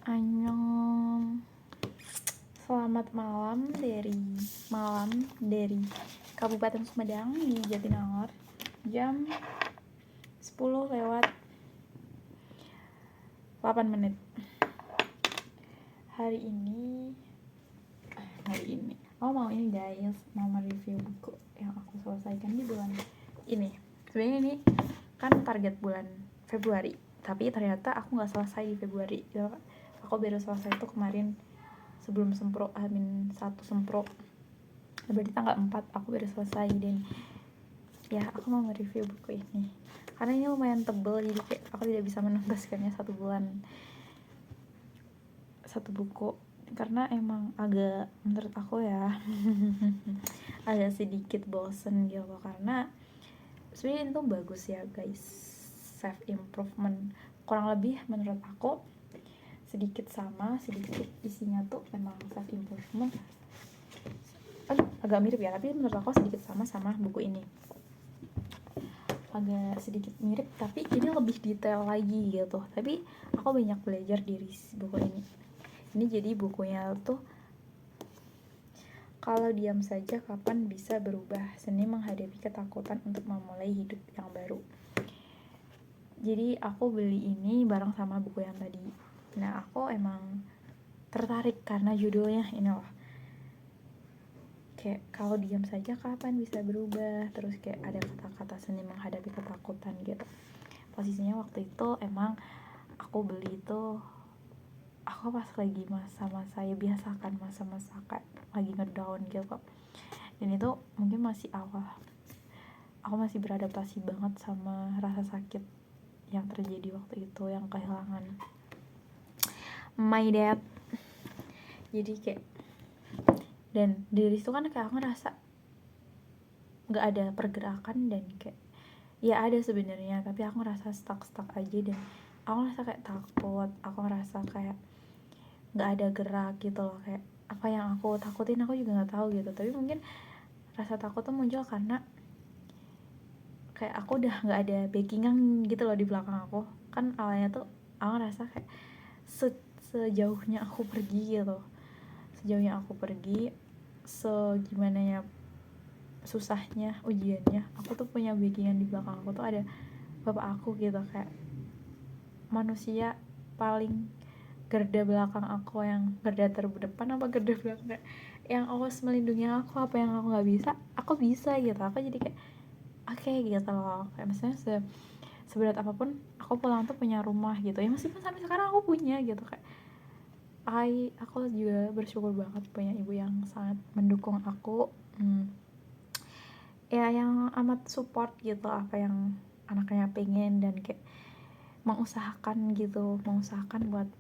Annyeong. Selamat malam dari Kabupaten Sumedang di Jatinangor. Jam 10 lewat 8 menit. Hari ini mau ini guys, mau mereview buku yang aku selesaikan di bulan ini. Sebenarnya ini kan target bulan Februari, tapi ternyata aku nggak selesai di Februari. Aku baru selesai itu kemarin sebelum sempro, satu sempro. Berarti tanggal 4 aku baru selesai. Dan ya aku mau mereview buku ini karena ini lumayan tebel, jadi kayak aku tidak bisa menuntaskannya satu bulan satu buku, karena emang agak, menurut aku ya agak sedikit bosen gitu. Karena sebenarnya itu bagus ya guys, self improvement kurang lebih menurut aku, sedikit isinya tuh emang self improvement. Agak mirip ya, tapi menurut aku sedikit sama buku ini, agak sedikit mirip tapi ini lebih detail lagi gitu. Tapi aku banyak belajar dari buku ini jadi bukunya tuh Kalau Diam Saja Kapan Bisa Berubah, Seni Menghadapi Ketakutan untuk Memulai Hidup yang Baru. Jadi aku beli ini bareng sama buku yang tadi. Nah aku emang tertarik karena judulnya ini loh, kayak kalau diam saja kapan bisa berubah, terus kayak ada kata-kata seni menghadapi ketakutan gitu. Posisinya waktu itu emang aku beli itu aku pas lagi masa-masa ya biasa kan, masa-masa kayak lagi ngedown gitu. Dan itu mungkin masih awal, aku masih beradaptasi banget sama rasa sakit yang terjadi waktu itu, yang kehilangan my dad. Jadi kayak, dan dari situ kan kayak aku ngerasa nggak ada pergerakan, dan kayak ya ada sebenarnya tapi aku ngerasa stuck aja. Dan aku ngerasa kayak takut, aku ngerasa kayak nggak ada gerak gitu loh. Kayak apa yang aku takutin aku juga nggak tahu gitu. Tapi mungkin rasa takut tuh muncul karena kayak aku udah nggak ada backingan gitu loh di belakang aku. Kan awalnya tuh aku ngerasa kayak sejauhnya aku pergi gitu, segimana ya susahnya ujiannya, aku tuh punya backingan di belakang aku tuh ada bapak aku gitu. Kayak manusia paling garda belakang aku, yang garda terdepan apa garda belakang, yang awas melindungi aku. Apa yang aku nggak bisa, aku bisa gitu. Aku jadi kayak oke gitu loh. Kayak misalnya seberat apapun aku pulang tuh punya rumah gitu ya, meskipun sampai sekarang aku punya gitu. Kayak aku juga bersyukur banget punya ibu yang sangat mendukung aku, ya yang amat support gitu apa yang anaknya pengen, dan kayak mengusahakan buat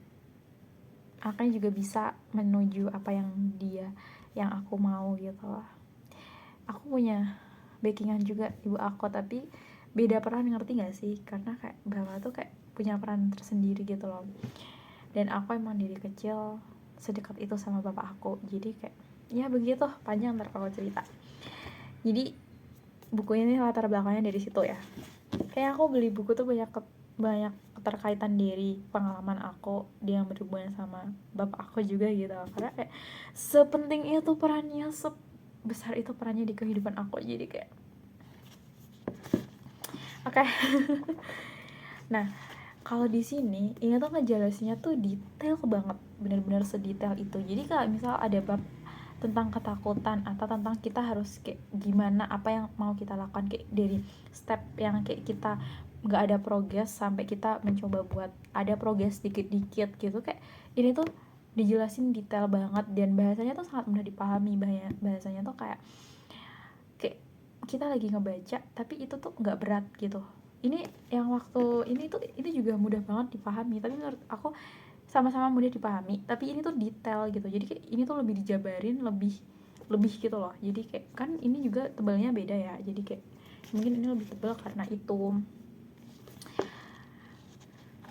anaknya juga bisa menuju apa yang aku mau gitu lah. Aku punya backingan juga ibu aku, tapi beda peran, ngerti gak sih? Karena kayak bapak tuh kayak punya peran tersendiri gitu loh. Dan aku emang dari kecil sedekat itu sama bapak aku. Jadi kayak ya begitu, panjang ntar kalau cerita. Jadi buku ini latar belakangnya dari situ ya. Kayak aku beli buku tuh banyak keterkaitan dari pengalaman aku yang berhubungan sama bapak aku juga gitu. Karena kayak sepenting itu perannya, sebesar itu perannya di kehidupan aku. Jadi kayak oke. Nah kalau di sini ini tuh ngejelasinnya tuh detail banget, benar-benar sedetail itu. Jadi kalau misal ada bab tentang ketakutan atau tentang kita harus kayak gimana, apa yang mau kita lakukan, kayak dari step yang kayak kita nggak ada progres sampai kita mencoba buat ada progres dikit-dikit gitu. Kayak ini tuh dijelasin detail banget, dan bahasanya tuh sangat mudah dipahami. Bahasanya tuh kayak kita lagi ngebaca tapi itu tuh nggak berat gitu. Ini yang waktu ini juga mudah banget dipahami, tapi menurut aku sama-sama mudah dipahami, tapi ini tuh detail gitu. Jadi kayak ini tuh lebih dijabarin, lebih gitu loh. Jadi kayak kan ini juga tebalnya beda ya, jadi kayak mungkin ini lebih tebal karena itu.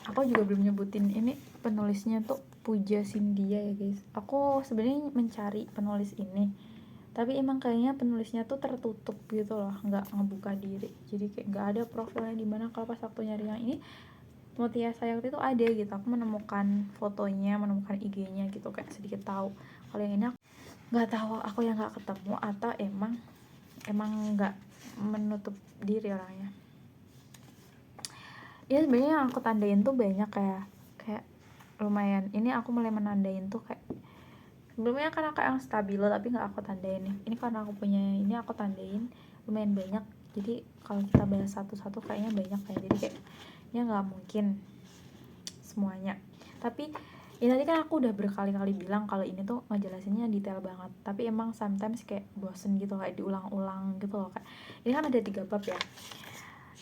Aku juga belum nyebutin ini penulisnya tuh Puja Sindia ya guys. Aku sebenarnya mencari penulis ini, tapi emang kayaknya penulisnya tuh tertutup gitu loh, nggak ngebuka diri. Jadi kayak nggak ada profilnya, dimana kalau pas waktu nyari yang ini Mutia Sayakti itu ada gitu, aku menemukan fotonya, menemukan IG-nya gitu, kayak sedikit tahu. Kalau yang ini aku nggak tahu, aku yang nggak ketemu atau emang nggak menutup diri orangnya. Ya sebenarnya yang aku tandain tuh banyak, kayak lumayan. Ini aku mulai menandain tuh kayak sebelumnya kan aku yang stabilo tapi nggak aku tandain nih. Ini karena aku punya ini, aku tandain lumayan banyak. Jadi kalau kita bahas satu-satu kayaknya banyak ya. Jadi kayak ya nggak mungkin semuanya. Tapi ya tadi kan aku udah berkali-kali bilang kalau ini tuh ngejelasinnya detail banget. Tapi emang sometimes kayak bosen gitu, kayak diulang-ulang gitu loh. Kayak ini kan ada 3 bab ya.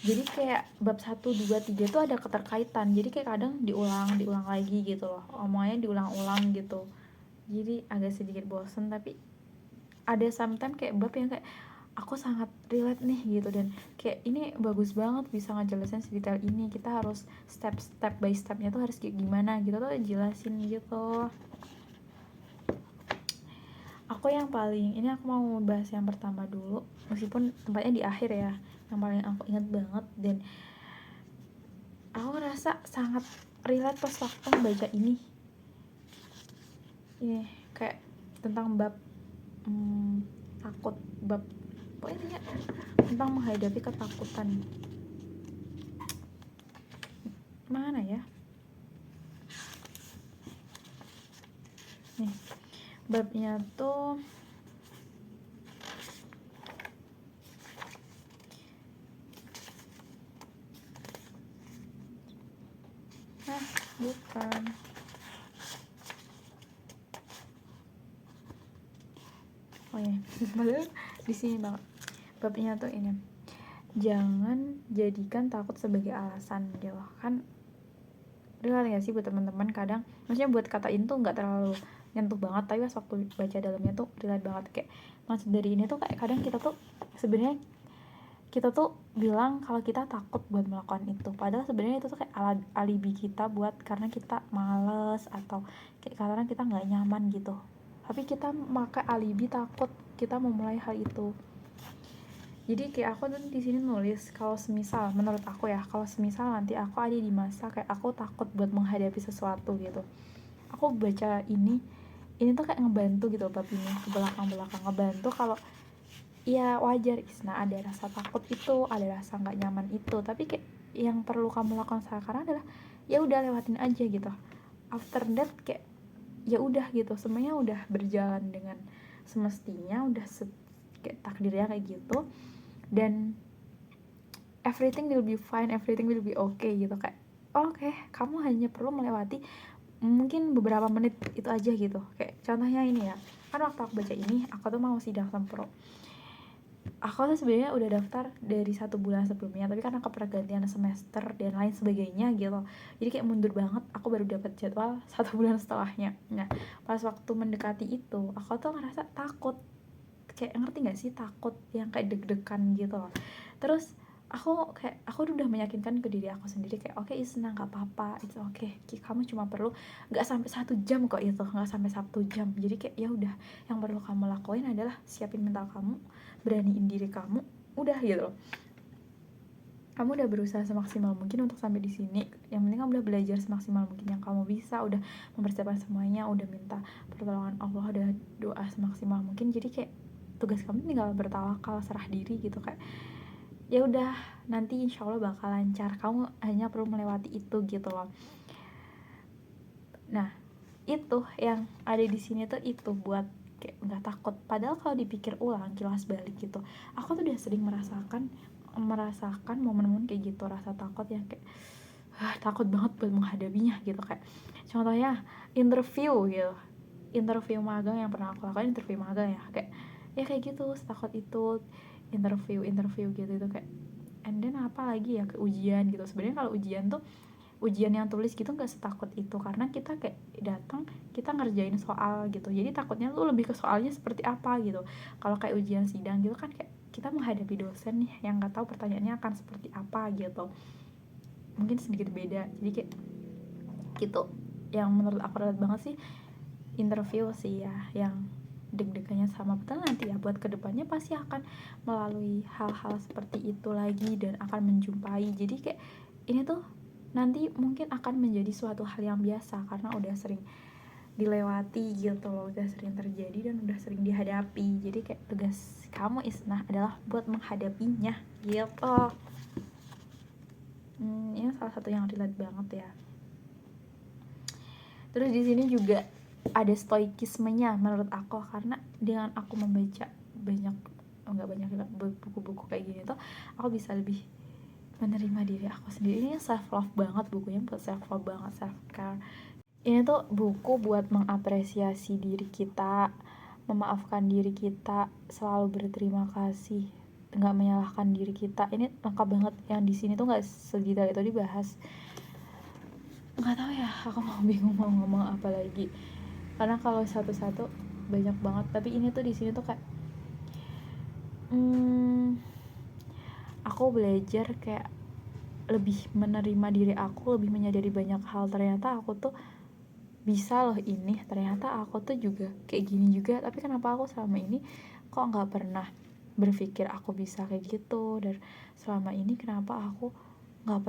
Jadi kayak bab 1, 2, 3 tuh ada keterkaitan. Jadi kayak kadang diulang lagi gitu loh. Omongannya diulang-ulang gitu. Jadi agak sedikit bosen, tapi ada sometimes kayak bab yang kayak aku sangat relate nih gitu, dan kayak ini bagus banget bisa ngejelasin sedetail ini, kita harus step by stepnya tuh harus kayak gimana gitu tuh jelasin gitu. Aku yang paling ini, aku mau bahas yang pertama dulu meskipun tempatnya di akhir ya, yang paling aku ingat banget dan aku ngerasa sangat relate pas waktu baca ini kayak tentang bab takut, bab pokoknya tentang menghadapi ketakutan. Mana ya nih babnya tuh, bukan, oh ya padahal di sini banget. Babnya tuh ini, jangan jadikan takut sebagai alasan gitu kan. Real gak sih buat teman-teman, kadang maksudnya buat katain tuh nggak terlalu nyentuh banget, tapi pas waktu baca dalamnya tuh relate banget. Kayak maksud dari ini tuh kayak kadang kita tuh sebenarnya kita tuh bilang kalau kita takut buat melakukan itu, padahal sebenarnya itu tuh kayak alibi kita buat karena kita males atau kayak karena kita nggak nyaman gitu, tapi kita pakai alibi takut kita memulai hal itu. Jadi kayak aku tuh di sini nulis kalau semisal menurut aku ya, kalau semisal nanti aku ada di masa kayak aku takut buat menghadapi sesuatu gitu, aku baca ini tuh kayak ngebantu gitu bab ini ke belakang ngebantu kalau ya wajar Isna ada rasa takut itu, ada rasa nggak nyaman itu, tapi kayak yang perlu kamu lakukan sekarang adalah ya udah lewatin aja gitu. After that kayak ya udah gitu, semuanya udah berjalan dengan semestinya, udah kayak takdirnya kayak gitu, dan everything will be fine, everything will be okay gitu. Kayak oke, kamu hanya perlu melewati mungkin beberapa menit itu aja gitu. Kayak contohnya ini ya, kan waktu aku baca ini aku tuh mau sidang sempro, aku tuh sebenarnya udah daftar dari 1 bulan sebelumnya, tapi karena kepergantian semester dan lain sebagainya gitu, jadi kayak mundur banget, aku baru dapat jadwal 1 bulan setelahnya. Nah pas waktu mendekati itu aku tuh ngerasa takut, kayak ngerti gak sih, takut yang kayak deg-degan gitu loh. Terus aku udah meyakinkan ke diri aku sendiri kayak oke, Isna nggak apa-apa, itu oke, kamu cuma perlu nggak sampai 1 jam kok, itu nggak sampai 1 jam. Jadi kayak ya udah, yang perlu kamu lakuin adalah siapin mental kamu, beraniin diri kamu, udah gitu loh. Kamu udah berusaha semaksimal mungkin untuk sampai di sini, yang penting kamu udah belajar semaksimal mungkin yang kamu bisa, udah mempersiapkan semuanya, udah minta pertolongan Allah, udah doa semaksimal mungkin. Jadi kayak tugas kamu tinggal bertawakal, serah diri gitu. Kayak ya udah, nanti insya Allah bakal lancar, kamu hanya perlu melewati itu gitu loh. Nah itu yang ada di sini tuh, itu buat kayak nggak takut. Padahal kalau dipikir ulang, kilas balik gitu, aku tuh udah sering merasakan momen-momen kayak gitu, rasa takut yang kayak takut banget buat menghadapinya gitu. Kayak contohnya interview gitu, interview magang yang pernah aku lakukan, interview magang ya, kayak gitu, setakut itu interview gitu kayak. And then apa lagi ya, ke ujian gitu. Sebenarnya kalau ujian yang tulis gitu nggak setakut itu, karena kita kayak datang, kita ngerjain soal gitu, jadi takutnya tuh lebih ke soalnya seperti apa gitu. Kalau kayak ujian sidang gitu kan kayak kita menghadapi dosen nih yang nggak tahu pertanyaannya akan seperti apa gitu, mungkin sedikit beda. Jadi kayak gitu, yang menurut aku relate banget sih interview sih ya, yang deg-degannya sama. Betul, nanti ya buat kedepannya pasti akan melalui hal-hal seperti itu lagi dan akan menjumpai. Jadi kayak ini tuh nanti mungkin akan menjadi suatu hal yang biasa karena udah sering dilewati gitu loh, udah sering terjadi dan udah sering dihadapi. Jadi kayak tugas kamu Isnah adalah buat menghadapinya gitu. Ini salah satu yang relate banget ya. Terus di sini juga ada stoikismenya menurut aku, karena dengan aku membaca banyak, enggak banyak juga, buku-buku kayak gini tuh aku bisa lebih menerima diri aku sendiri. Ini self love banget bukunya, buat self love banget, self care. Ini tuh buku buat mengapresiasi diri kita, memaafkan diri kita, selalu berterima kasih, nggak menyalahkan diri kita. Ini lengkap banget, yang di sini tuh nggak sedetail itu dibahas. Nggak tahu ya, aku mau bingung mau ngomong apa lagi, karena kalau satu-satu banyak banget. Tapi ini tuh di sini tuh kayak aku belajar kayak lebih menerima diri aku, lebih menyadari banyak hal. Ternyata aku tuh bisa loh ini, ternyata aku tuh juga kayak gini juga. Tapi kenapa aku selama ini kok nggak pernah berpikir aku bisa kayak gitu, dan selama ini kenapa aku nggak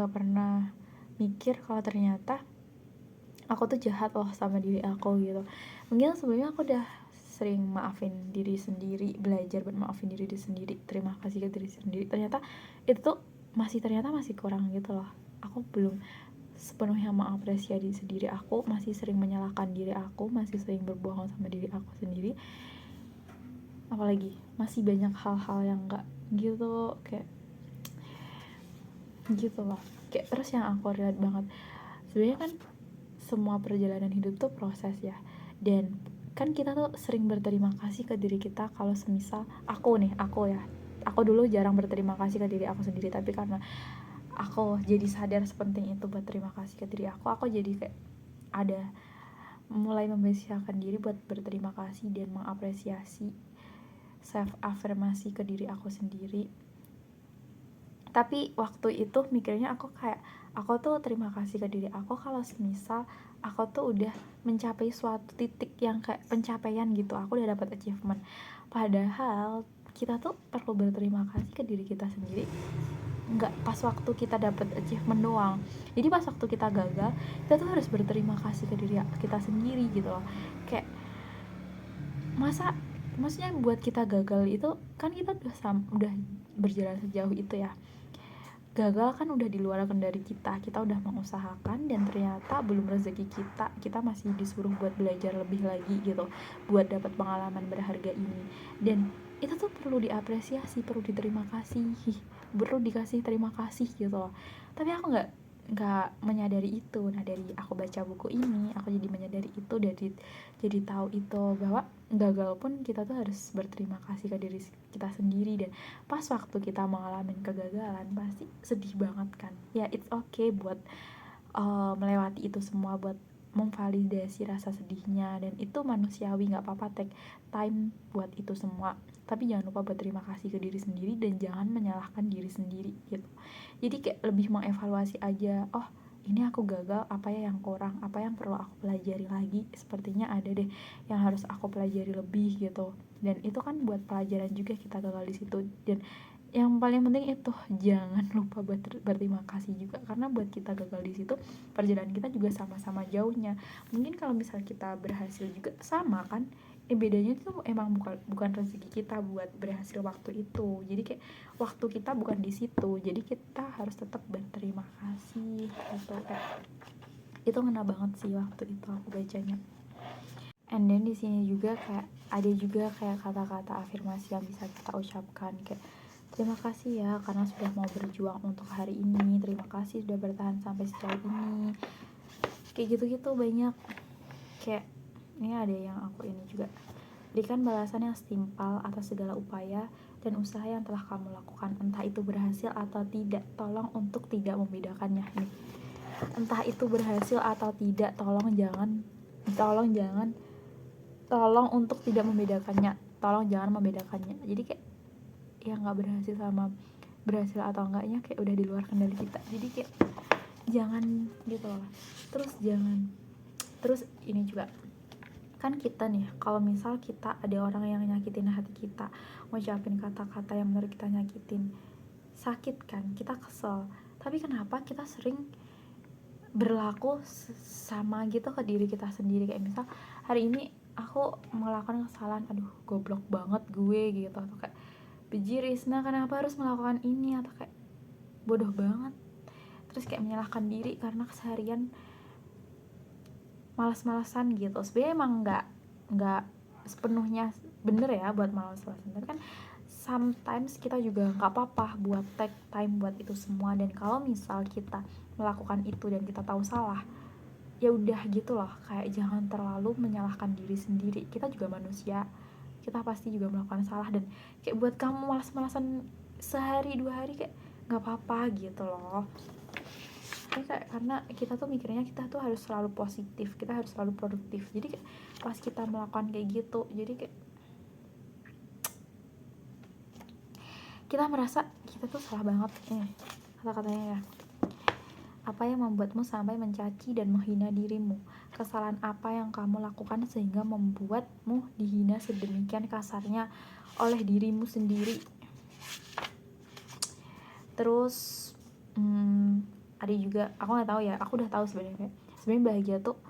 pernah mikir kalau ternyata aku tuh jahat loh sama diri aku gitu. Mungkin sebelumnya aku udah sering maafin diri sendiri, belajar buat maafin diri sendiri, terima kasih ke diri sendiri. Ternyata itu tuh masih kurang gitu loh. Aku belum sepenuhnya mengapresiasi diri aku, masih sering menyalahkan diri aku, masih sering berbohong sama diri aku sendiri. Apalagi masih banyak hal-hal yang enggak gitu, kayak gitu loh. Kayak terus yang aku lihat banget, sebenarnya kan semua perjalanan hidup tuh proses ya. Dan kan kita tuh sering berterima kasih ke diri kita kalau semisal aku dulu jarang berterima kasih ke diri aku sendiri, tapi karena aku jadi sadar sepenting itu buat terima kasih ke diri aku jadi kayak ada mulai membiasakan diri buat berterima kasih dan mengapresiasi, self afirmasi ke diri aku sendiri. Tapi waktu itu mikirnya aku kayak, aku tuh terima kasih ke diri aku kalau semisal aku tuh udah mencapai suatu titik yang kayak pencapaian gitu, aku udah dapat achievement. Padahal kita tuh perlu berterima kasih ke diri kita sendiri nggak pas waktu kita dapat achievement doang. Jadi pas waktu kita gagal, kita tuh harus berterima kasih ke diri kita sendiri gitu loh. Kayak maksudnya buat kita gagal itu kan kita udah berjalan sejauh itu ya. Gagal kan udah di luar kendali kita udah mengusahakan dan ternyata belum rezeki kita masih disuruh buat belajar lebih lagi gitu, buat dapat pengalaman berharga ini. Dan itu tuh perlu diapresiasi, perlu diterima kasih, perlu dikasih terima kasih gitu loh. Tapi aku nggak menyadari itu. Nah, dari aku baca buku ini aku jadi menyadari itu, jadi tahu itu bahwa gagal pun kita tuh harus berterima kasih ke diri kita sendiri. Dan pas waktu kita mengalami kegagalan pasti sedih banget kan ya, it's okay buat melewati itu semua, buat memvalidasi rasa sedihnya, dan itu manusiawi, nggak apa-apa, take time buat itu semua. Tapi jangan lupa berterima kasih ke diri sendiri dan jangan menyalahkan diri sendiri gitu. Jadi kayak lebih mengevaluasi aja, oh ini aku gagal, apa ya yang kurang, apa yang perlu aku pelajari lagi, sepertinya ada deh yang harus aku pelajari lebih gitu. Dan itu kan buat pelajaran juga kita gagal di situ. Dan yang paling penting itu jangan lupa berterima kasih juga, karena buat kita gagal di situ perjalanan kita juga sama-sama jauhnya. Mungkin kalau misal kita berhasil juga sama kan, bedanya itu emang bukan rezeki kita buat berhasil waktu itu. Jadi kayak waktu kita bukan di situ, jadi kita harus tetap berterima kasih atau kayak itu ngena banget sih waktu itu aku bacanya. And then di sini juga kayak ada juga kayak kata-kata afirmasi yang bisa kita ucapkan, kayak terima kasih ya karena sudah mau berjuang untuk hari ini, terima kasih sudah bertahan sampai sejauh ini, kayak gitu-gitu banyak. Kayak ini ada yang aku ini juga, berikan balasan yang setimpal atas segala upaya dan usaha yang telah kamu lakukan, entah itu berhasil atau tidak, tolong untuk tidak membedakannya nih. Entah itu berhasil atau tidak, tolong untuk tidak membedakannya, tolong jangan membedakannya. Jadi kayak ya nggak berhasil sama berhasil atau enggaknya kayak udah di luar kendali kita. Jadi kayak jangan gitu loh. Terus ini juga kan kita nih, kalau misal kita ada orang yang nyakitin hati kita, ngucapin kata-kata yang menurut kita nyakitin, sakit kan, kita kesel, tapi kenapa kita sering berlaku sama gitu ke diri kita sendiri. Kayak misal hari ini aku melakukan kesalahan, aduh goblok banget gue gitu, atau kayak biji Risna kenapa harus melakukan ini, atau kayak bodoh banget, terus kayak menyalahkan diri karena keseharian malas-malasan gitu. Sebenarnya emang nggak sepenuhnya bener ya buat malas-malasan, tapi kan sometimes kita juga nggak apa-apa buat take time buat itu semua. Dan kalau misal kita melakukan itu dan kita tahu salah, ya udah gitu loh, kayak jangan terlalu menyalahkan diri sendiri. Kita juga manusia, kita pasti juga melakukan salah, dan kayak buat kamu malas-malasan sehari 2 hari kayak nggak apa-apa gitu loh. Kayak karena kita tuh mikirnya kita tuh harus selalu positif, kita harus selalu produktif, jadi kayak pas kita melakukan kayak gitu, jadi kayak kita merasa kita tuh salah banget. Kata-katanya ya, apa yang membuatmu sampai mencaci dan menghina dirimu? Kesalahan apa yang kamu lakukan sehingga membuatmu dihina sedemikian kasarnya oleh dirimu sendiri? Terus ada juga, aku nggak tahu ya, aku udah tahu sebenarnya bahagia tuh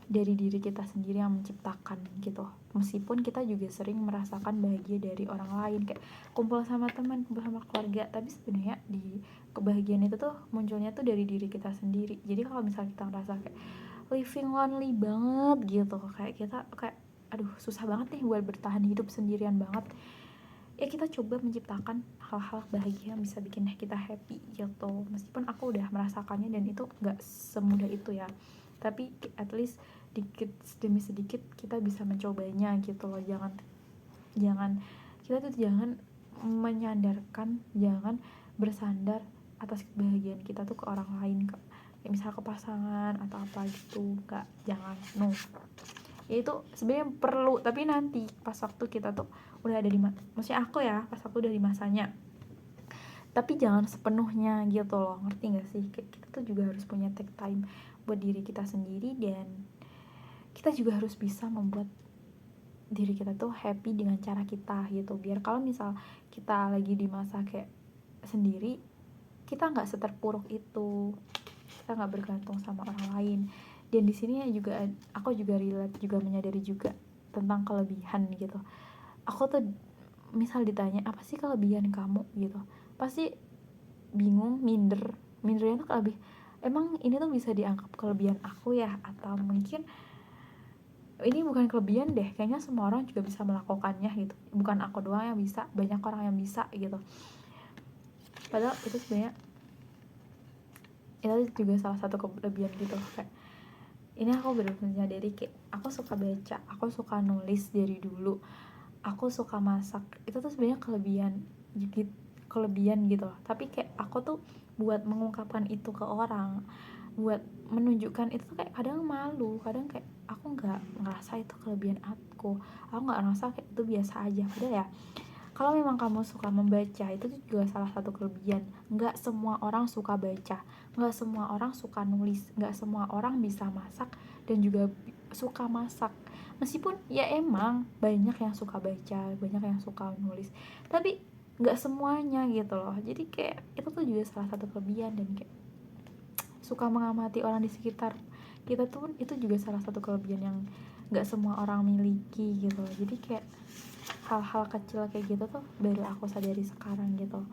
dari diri kita sendiri yang menciptakan gitu. Meskipun kita juga sering merasakan bahagia dari orang lain, kayak kumpul sama teman, kumpul sama keluarga, tapi sebenarnya di kebahagiaan itu tuh munculnya tuh dari diri kita sendiri. Jadi kalau misalnya kita ngerasa kayak living lonely banget gitu, kayak kita kayak aduh susah banget nih buat bertahan hidup sendirian banget, ya kita coba menciptakan hal-hal bahagia yang bisa bikin kita happy gitu. Meskipun aku udah merasakannya dan itu gak semudah itu ya, tapi at least dikit demi sedikit kita bisa mencobanya gitu loh. Jangan kita tuh jangan menyandarkan, jangan bersandar atas kebahagiaan kita tuh ke orang lain, kayak misal ke pasangan atau apa gitu. Jangan, no. Ya itu sebenarnya perlu, tapi nanti pas waktu kita tuh udah ada di maksudnya aku ya, pas waktu udah di masanya. Tapi jangan sepenuhnya gitu loh, ngerti gak sih? Kayak kita tuh juga harus punya take time buat diri kita sendiri, dan kita juga harus bisa membuat diri kita tuh happy dengan cara kita gitu. Biar kalau misal kita lagi di masa kayak sendiri, kita nggak seterpuruk itu, kita nggak bergantung sama orang lain. Dan di sini juga aku juga relate, juga menyadari juga tentang kelebihan gitu. Aku tuh misal ditanya apa sih kelebihan kamu gitu, pasti bingung, mindernya tuh lebih, emang ini tuh bisa dianggap kelebihan aku ya, atau mungkin ini bukan kelebihan deh, kayaknya semua orang juga bisa melakukannya gitu, bukan aku doang yang bisa, banyak orang yang bisa gitu. Padahal itu sebenarnya itu juga salah satu kelebihan gitu. Kayak ini aku bener-bener menyadari kayak aku suka baca, aku suka nulis dari dulu, aku suka masak, itu tuh sebenarnya kelebihan gitu loh. Tapi kayak aku tuh buat mengungkapkan itu ke orang, buat menunjukkan itu tuh kayak kadang malu, kadang kayak aku nggak ngerasa itu kelebihan aku nggak ngerasa kayak itu biasa aja. Padahal ya, kalau memang kamu suka membaca, itu juga salah satu kelebihan. Nggak semua orang suka baca, nggak semua orang suka nulis, nggak semua orang bisa masak dan juga suka masak. Meskipun ya emang banyak yang suka baca, banyak yang suka nulis, tapi nggak semuanya gitu loh. Jadi kayak itu tuh juga salah satu kelebihan. Dan kayak suka mengamati orang di sekitar kita tuh itu juga salah satu kelebihan yang nggak semua orang miliki gitu loh. Jadi kayak hal-hal kecil kayak gitu tuh baru aku sadari sekarang gitu.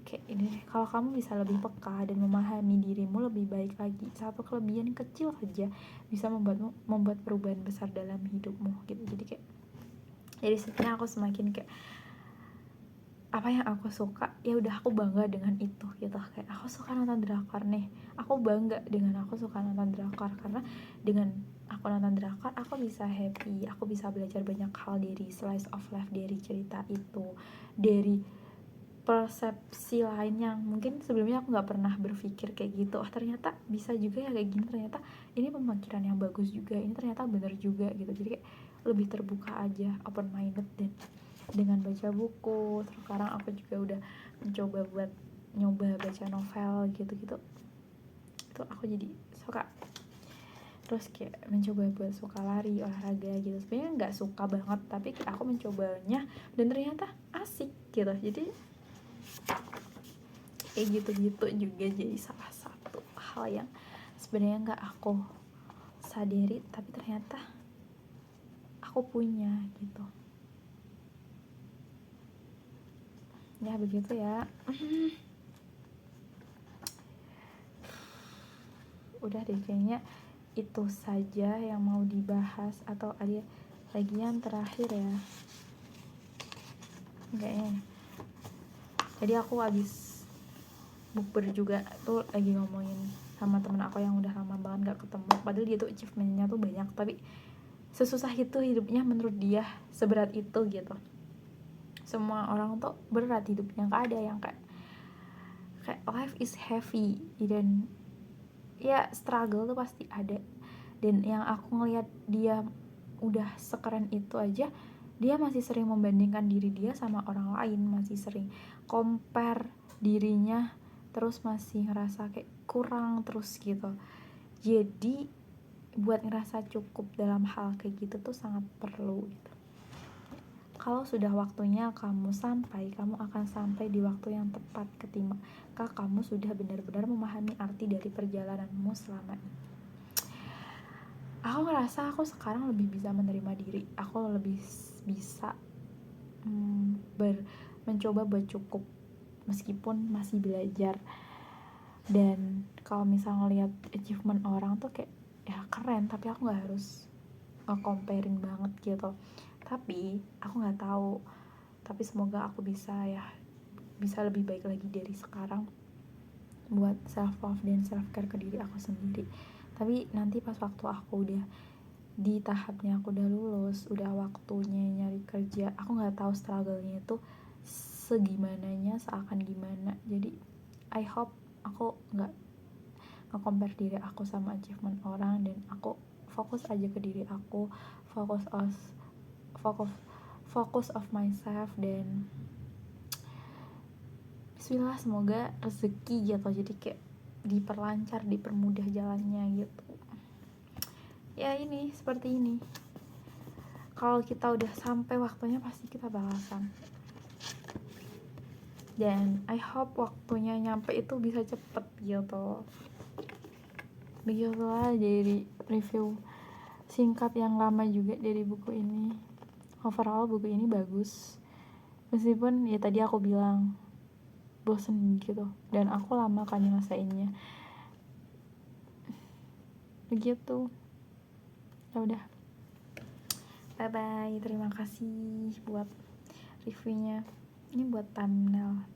Kayak ini, kalau kamu bisa lebih peka dan memahami dirimu lebih baik lagi, satu kelebihan kecil aja bisa membuat perubahan besar dalam hidupmu gitu. Jadi kayak dari situnya aku semakin kayak apa yang aku suka, ya udah aku bangga dengan itu gitu. Kayak aku suka nonton drakor nih, aku bangga dengan aku suka nonton drakor, karena dengan aku nonton drakor aku bisa happy, aku bisa belajar banyak hal dari slice of life, dari cerita itu, dari persepsi lain yang mungkin sebelumnya aku nggak pernah berpikir kayak gitu. Ternyata bisa juga ya kayak gini, ternyata ini pemikiran yang bagus juga, ini ternyata bener juga gitu. Jadi kayak lebih terbuka aja, open minded. Dan dengan baca buku, sekarang aku juga udah mencoba buat nyoba baca novel gitu-gitu, itu aku jadi suka. Terus kayak mencoba buat suka lari, olahraga gitu. Sebenarnya nggak suka banget, tapi aku mencobanya dan ternyata asik gitu. Jadi kayak gitu-gitu juga jadi salah satu hal yang sebenarnya nggak aku sadari tapi ternyata aku punya gitu. Ya begitu ya. Udah deh kayaknya itu saja yang mau dibahas, atau ada lagi yang terakhir ya kayaknya. Jadi aku habis bukber juga tuh lagi ngomongin sama temen aku yang udah lama banget gak ketemu, padahal dia tuh achievementnya tuh banyak, tapi sesusah itu hidupnya menurut dia, seberat itu gitu. Semua orang tuh berat hidupnya, gak ada yang kayak life is heavy, dan ya struggle tuh pasti ada. Dan yang aku ngelihat dia udah sekeren itu aja, dia masih sering membandingkan diri dia sama orang lain, masih sering compare dirinya, terus masih ngerasa kayak kurang terus gitu. Jadi buat ngerasa cukup dalam hal kayak gitu tuh sangat perlu gitu. Kalau sudah waktunya kamu sampai, kamu akan sampai di waktu yang tepat ketika kamu sudah benar-benar memahami arti dari perjalananmu selama ini. Aku ngerasa aku sekarang lebih bisa menerima diri, aku lebih bisa mencoba buat cukup meskipun masih belajar. Dan kalau misalnya ngeliat achievement orang tuh kayak ya keren, tapi aku nggak harus comparing banget gitu. Tapi aku nggak tahu, tapi semoga aku bisa lebih baik lagi dari sekarang buat self love dan self care ke diri aku sendiri. Tapi nanti pas waktu aku udah di tahapnya, aku udah lulus, udah waktunya nyari kerja, aku nggak tahu struggle-nya itu segimananya, seakan gimana. Jadi I hope aku nggak nge-compare diri aku sama achievement orang, dan aku fokus aja ke diri aku, focus of myself. Dan bismillah, semoga rezeki gitu, jadi kayak diperlancar, dipermudah jalannya gitu. Ya ini seperti ini, kalau kita udah sampai waktunya pasti kita balasan. Dan I hope waktunya nyampe itu bisa cepet gitu. Begitulah jadi review singkat yang lama juga dari buku ini. Overall buku ini bagus, meskipun ya tadi aku bilang bosen gitu, dan aku lama kan nyelesainnya. Begitu. Ya udah, bye bye. Terima kasih buat reviewnya. Ini buat thumbnail.